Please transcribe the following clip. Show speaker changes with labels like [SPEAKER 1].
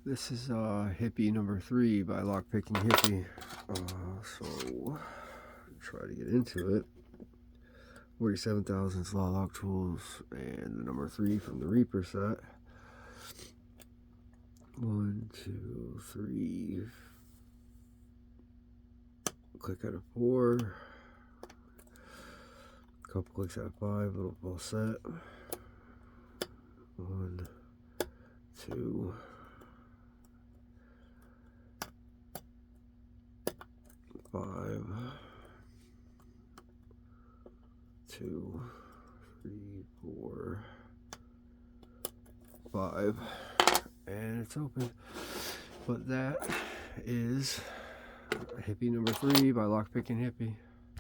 [SPEAKER 1] This is hippie number 3 by Lockpicking Hippie. So try to get into it. 47,000 slot lock tools and the number 3 from the Reaper set. 1, 2, 3. Click out of 4. Couple clicks out of 5. Little ball set. 1, 2. 5, 2, 3, 4, 5, and it's open. But that is hippie number 3 by Lockpicking Hippie.